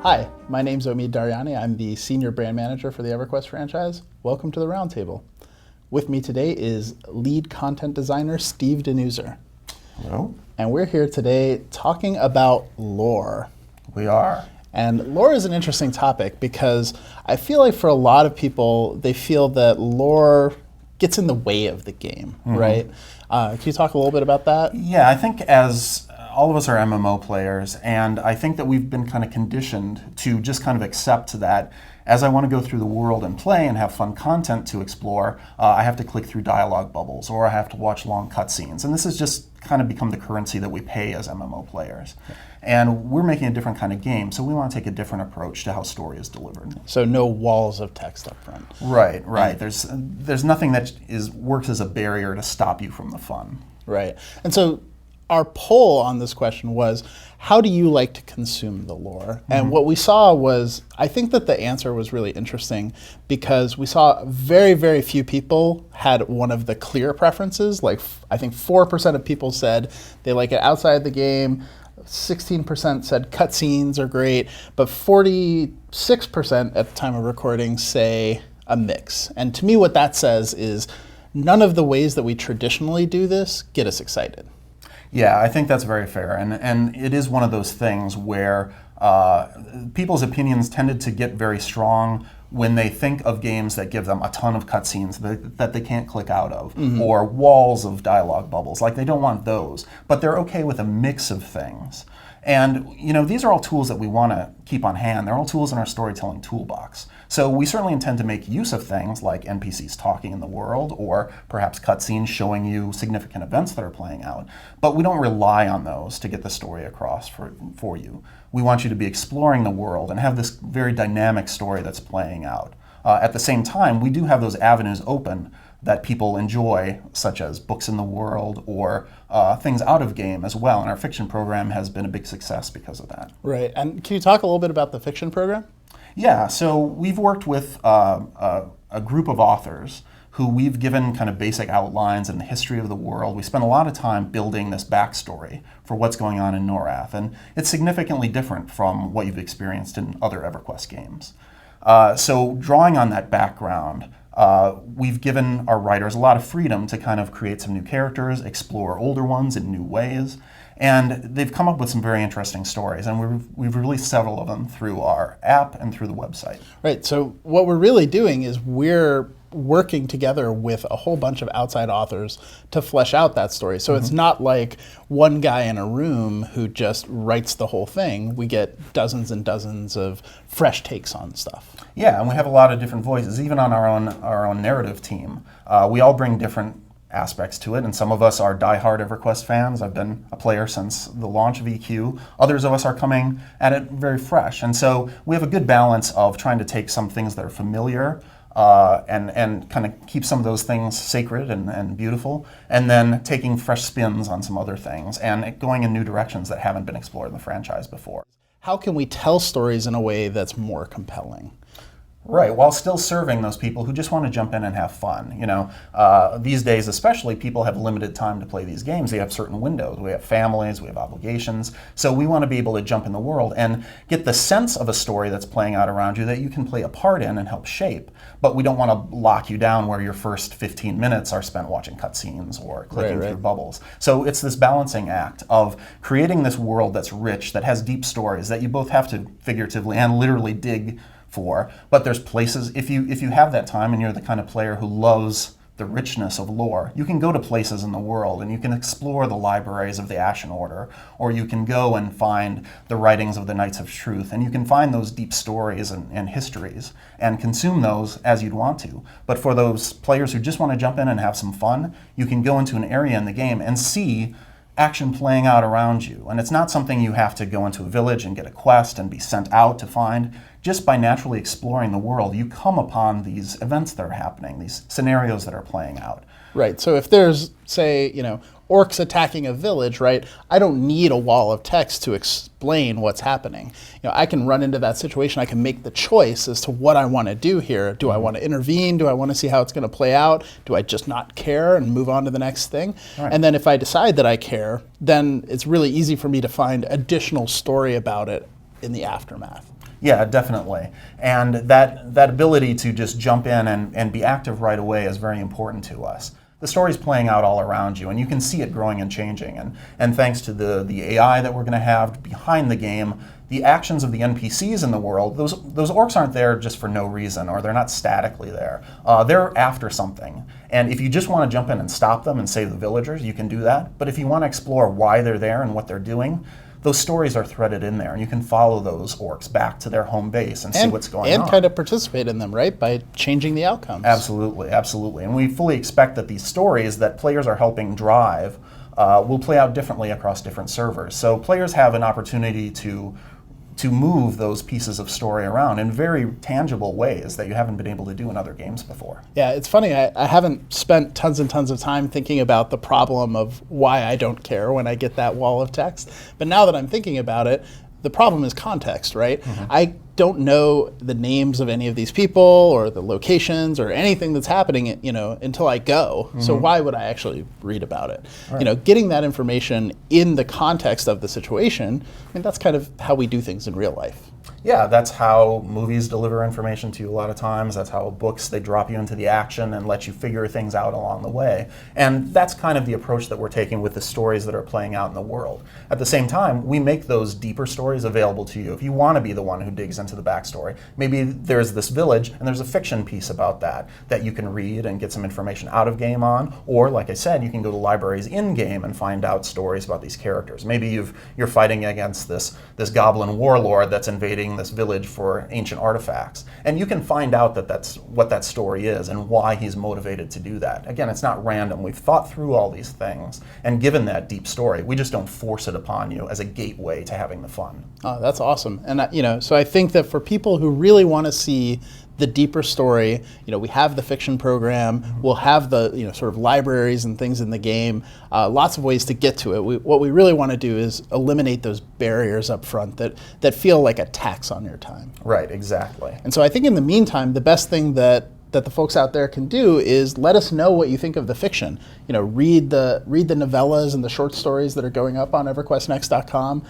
Hi, my name's Omid Daryani. I'm the Senior Brand Manager for the EverQuest franchise. Welcome to the Roundtable. With me today is Lead Content Designer Steve Denuser. Hello. And we're here today talking about lore. We are. And lore is an interesting topic because I feel like for a lot of people, they feel that lore gets in the way of the game, right? Can you talk a little bit about that? Yeah, I think as all of us are MMO players, and I think that we've been kind of conditioned to just kind of accept that as I want to go through the world and play and have fun content to explore, I have to click through dialogue bubbles or I have to watch long cutscenes. And this has just kind of become the currency that we pay as MMO players. And we're making a different kind of game, so we want to take a different approach to how story is delivered. So no walls of text up front. Right. There's nothing that works as a barrier to stop you from the fun. Right. And so our poll on this question was, how do you like to consume the lore? And what we saw was, I think that the answer was really interesting because we saw very, very few people had one of the clear preferences. Like I think 4% of people said they like it outside the game, 16% said cutscenes are great, but 46% at the time of recording say a mix. And to me what that says is none of the ways that we traditionally do this get us excited. Yeah, I think that's very fair, and it is one of those things where people's opinions tended to get very strong when they think of games that give them a ton of cutscenes that they can't click out of, or walls of dialogue bubbles. Like, they don't want those, but they're okay with a mix of things. And these are all tools that we want to keep on hand. They're all tools in our storytelling toolbox. So we certainly intend to make use of things like NPCs talking in the world, or perhaps cutscenes showing you significant events that are playing out. But we don't rely on those to get the story across for you. We want you to be exploring the world and have this very dynamic story that's playing out. At the same time, we do have those avenues open that people enjoy, such as books in the world or things out of game as well. And our fiction program has been a big success because of that. Right. And can you talk a little bit about the fiction program? Yeah, so we've worked with a group of authors who we've given kind of basic outlines and the history of the world. We spent a lot of time building this backstory for what's going on in Norath, and it's significantly different from what you've experienced in other EverQuest games. So drawing on that background, we've given our writers a lot of freedom to kind of create some new characters, explore older ones in new ways, and they've come up with some very interesting stories, and we've released several of them through our app and through the website. Right, so what we're really doing is we're working together with a whole bunch of outside authors to flesh out that story. So it's not like one guy in a room who just writes the whole thing. We get dozens and dozens of fresh takes on stuff. Yeah, and we have a lot of different voices, even on our own narrative team. We all bring different aspects to it, and some of us are diehard EverQuest fans. I've been a player since the launch of EQ. Others of us are coming at it very fresh, and so we have a good balance of trying to take some things that are familiar and kind of keep some of those things sacred and beautiful, and then taking fresh spins on some other things and going in new directions that haven't been explored in the franchise before. How can we tell stories in a way that's more compelling? Right, while still serving those people who just want to jump in and have fun. These days especially, people have limited time to play these games. They have certain windows. We have families, we have obligations. So we want to be able to jump in the world and get the sense of a story that's playing out around you that you can play a part in and help shape. But we don't want to lock you down where your first 15 minutes are spent watching cutscenes or clicking through bubbles. So it's this balancing act of creating this world that's rich, that has deep stories that you both have to figuratively and literally dig for, but there's places, if you have that time and you're the kind of player who loves the richness of lore, you can go to places in the world and you can explore the libraries of the Ashen Order, or you can go and find the writings of the Knights of Truth, and you can find those deep stories and histories and consume those as you'd want to. But for those players who just want to jump in and have some fun, you can go into an area in the game and see action playing out around you. And it's not something you have to go into a village and get a quest and be sent out to find. Just by naturally exploring the world, you come upon these events that are happening, these scenarios that are playing out. Right, so if there's, say, orcs attacking a village, right, I don't need a wall of text to explain what's happening. I can run into that situation, I can make the choice as to what I want to do here. Do I want to intervene? Do I want to see how it's going to play out? Do I just not care and move on to the next thing? Right. And then if I decide that I care, then it's really easy for me to find additional story about it in the aftermath. Yeah, definitely. And that ability to just jump in and be active right away is very important to us. The story's playing out all around you, and you can see it growing and changing. And thanks to the AI that we're going to have behind the game, the actions of the NPCs in the world, those orcs aren't there just for no reason, or they're not statically there. They're after something. And if you just want to jump in and stop them and save the villagers, you can do that. But if you want to explore why they're there and what they're doing, those stories are threaded in there, and you can follow those orcs back to their home base and see what's going on. And kind of participate in them, right, by changing the outcomes. Absolutely, absolutely. And we fully expect that these stories that players are helping drive will play out differently across different servers. So players have an opportunity to move those pieces of story around in very tangible ways that you haven't been able to do in other games before. Yeah, it's funny, I haven't spent tons and tons of time thinking about the problem of why I don't care when I get that wall of text. But now that I'm thinking about it, the problem is context, right? Mm-hmm. I don't know the names of any of these people or the locations or anything that's happening, until I go. Mm-hmm. So why would I actually read about it? Right. Getting that information in the context of the situation, that's kind of how we do things in real life. Yeah, that's how movies deliver information to you a lot of times. That's how books, they drop you into the action and let you figure things out along the way. And that's kind of the approach that we're taking with the stories that are playing out in the world. At the same time, we make those deeper stories available to you. If you want to be the one who digs into the backstory, maybe there's this village and there's a fiction piece about that you can read and get some information out of game on. Or, like I said, you can go to libraries in-game and find out stories about these characters. Maybe you're fighting against this goblin warlord that's invading this village for ancient artifacts. And you can find out that's what that story is and why he's motivated to do that. Again, it's not random. We've thought through all these things and given that deep story. We just don't force it upon you as a gateway to having the fun. Oh, that's awesome. And so I think that for people who really want to see the deeper story, we have the fiction program, we'll have the sort of libraries and things in the game, lots of ways to get to it. What we really want to do is eliminate those barriers up front that feel like a tax on your time. Right, exactly. And so I think in the meantime, the best thing that the folks out there can do is let us know what you think of the fiction. Read the novellas and the short stories that are going up on EverQuestNext.com.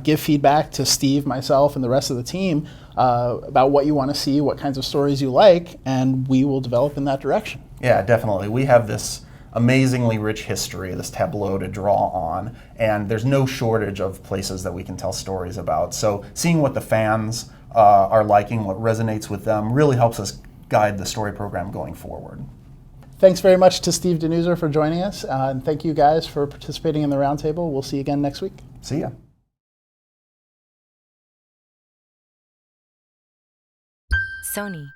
Give feedback to Steve, myself, and the rest of the team about what you want to see, what kinds of stories you like, and we will develop in that direction. Yeah, definitely. We have this amazingly rich history, this tableau to draw on, and there's no shortage of places that we can tell stories about. So seeing what the fans are liking, what resonates with them, really helps us guide the story program going forward. Thanks very much to Steve Denuser for joining us, and thank you guys for participating in the roundtable. We'll see you again next week. See ya. Sony.